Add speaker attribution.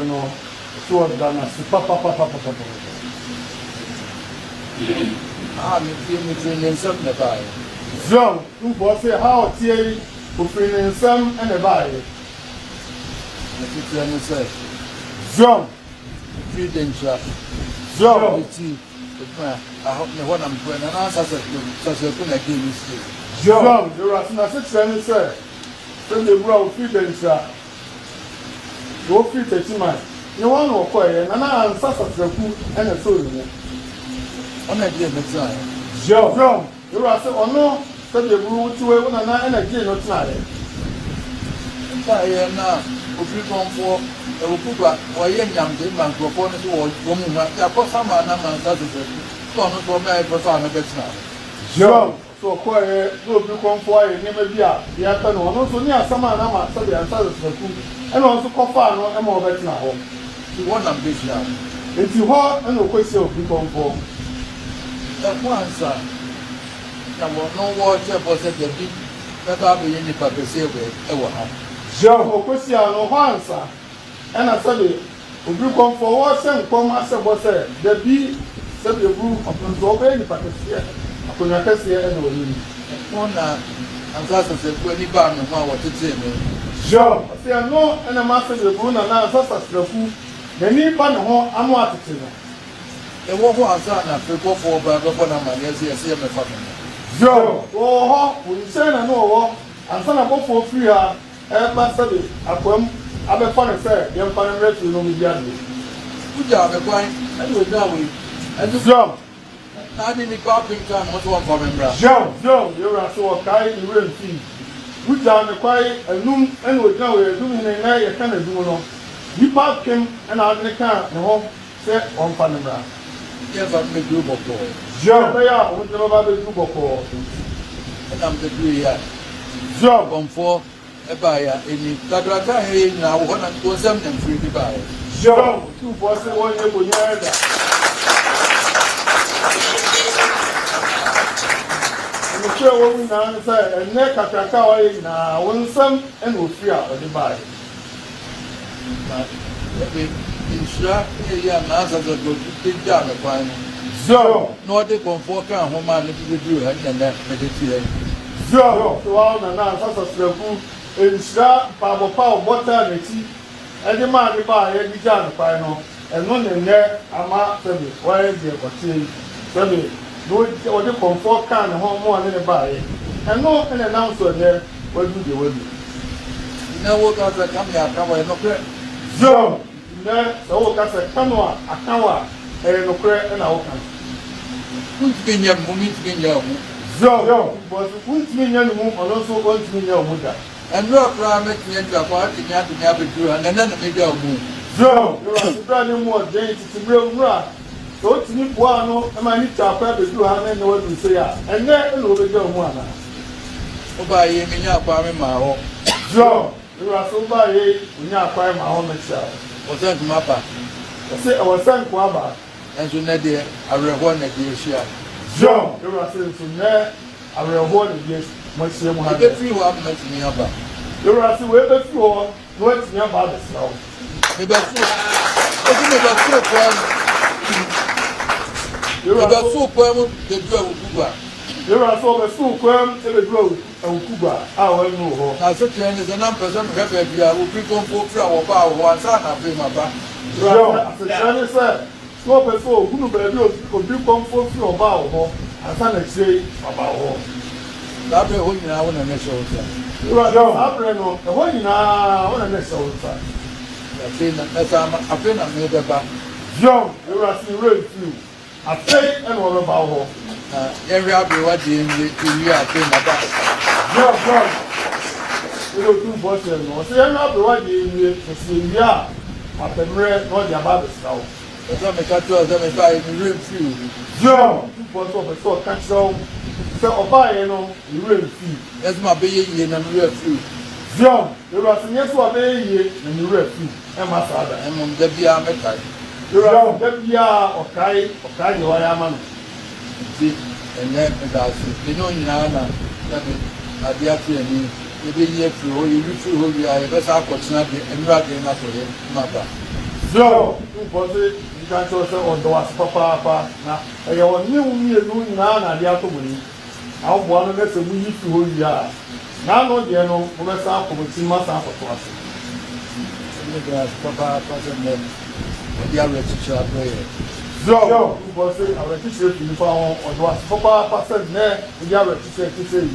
Speaker 1: No, so Dana, papa.
Speaker 2: Me training some the buy.
Speaker 1: John, who was say how Thierry who training some and a buy. John,
Speaker 2: feeding shop.
Speaker 1: John,
Speaker 2: I hope no one I'm going to answer such a good again.
Speaker 1: John, there are some 6 and say, when they grow feeding shop. Go feed the man. You want to acquire and I am such a food and a soul.
Speaker 2: On a dear Messiah.
Speaker 1: John, you are so or no, that you grew to a woman and a gin or tonight.
Speaker 2: I am now. If you come for a Ukuba or young man proponent or woman, I put some man and does it. Come for my person a bit now.
Speaker 1: John, so acquire, go to come for a name of Bia, the afternoon, also near some man, I'm sorry, I'm sorry for food, and also confirm no more better now.
Speaker 2: You want them this now.
Speaker 1: If you heart and no question of people for
Speaker 2: that one, sir. There was no water, was at the big, that I'll be in the paper silver.
Speaker 1: John, or question no answer. And I said, if you come forward, send come as a boss, there be said the room of Pennsylvania, but I could not see anyone.
Speaker 2: One, and that's a 20 pound and what to say.
Speaker 1: John, I say, no, and a master of the moon and I was the food. The need pan home, I'm what it is.
Speaker 2: The war was on prepare for by the one of my yes, my family.
Speaker 1: John, oh, we say I know, and son of for free, Master Akwamuhene, I'm a funny fair, young fan rest will know me.
Speaker 2: Good job, and we're going. And
Speaker 1: John,
Speaker 2: I didn't copy time, what's one for me, brother?
Speaker 1: John, you are so kind, you will see. Good down the quiet, and noon, and with now we're doing a night, a kind of do. You park him and out in the car, and home, set on Panama.
Speaker 2: Yes, I'm the group of boys.
Speaker 1: John, they are with the group of four.
Speaker 2: And I'm the 3 years.
Speaker 1: John,
Speaker 2: on 4. Buyer in the Tagrata here now, 1 to 7 and 3 to buy.
Speaker 1: John, 2 was the one you would hear that. And the chair woman answered, and neck at a cow now, 1 some and will free out of the buy.
Speaker 2: In Sra, here, answer the good big job of fine.
Speaker 1: So,
Speaker 2: no, they come for home and if you do, and then meditate.
Speaker 1: So, to all the nonsense Insra, Papa, water, and tea, and the man to buy every jam final, and one in there, a mark, why is there for tea? Sabi, do it or the comfort can home more than a buy, and no an announcer there, what do you will do?
Speaker 2: Now, what does that come here? Come away, no credit.
Speaker 1: So, there, so that's a canoa, a kawa, and no credit and our country.
Speaker 2: Who's been your moment in your home?
Speaker 1: So, was who's been your move, and also wants me your mother.
Speaker 2: And no crime make me into a party, you have to have it through, and then the middle moon.
Speaker 1: So, you are brand more James to real run. So, to me, one, and I need to have to do how many what we say, and then over the one.
Speaker 2: Oh, by him in your apartment, my home.
Speaker 1: So, you are so by when you acquire my own myself.
Speaker 2: Was that Mappa?
Speaker 1: I say, I was sent Quaba,
Speaker 2: and so that day, I reward a dear share.
Speaker 1: So, you are saying to me, I will hold against. Monsieur Mohammed,
Speaker 2: if you have met me about,
Speaker 1: you are the way before, what's your father's now?
Speaker 2: You are so poem, the girl Cuba.
Speaker 1: You are so a school quam, every road, and Cuba, I will know.
Speaker 2: I said to him, the number of people who become for our power, one son of him about.
Speaker 1: As a Chinese said, so before, who could become for your bow, and son say about home.
Speaker 2: That be holding now on a national.
Speaker 1: You are Abreno, the one in our national side.
Speaker 2: I've been a made back.
Speaker 1: John, you are still real few. I say and all about home.
Speaker 2: Every happy what the year I came about.
Speaker 1: John, you know, 2 bottles. No, say I'm not the one you see, yeah. I've been read, not the about the now.
Speaker 2: Some catch them if I real few.
Speaker 1: John, 2 bottles of a sort catch down. So, Oba, you know, you real few.
Speaker 2: That's my baby and I'm real few.
Speaker 1: John, you are saying yes, what they and you real few. And my father,
Speaker 2: and on the Bia Metal.
Speaker 1: you are the Bia or Kai, you are a man.
Speaker 2: And then you know, in Anna, that the actually, you be here through, you through, you are a better opportunity and rather enough for him, mother.
Speaker 1: Zio, because you can't show on the was papa, now, and your new doing now, and the other money. Our one of us, we used to hold ya. Now, no, dear, no, for example, with Sima Sample to us.
Speaker 2: Papa, President, Bogyawe teacher prayer.
Speaker 1: Zio, because our teacher in the power or was papa, person there, Bogyawe teacher to say,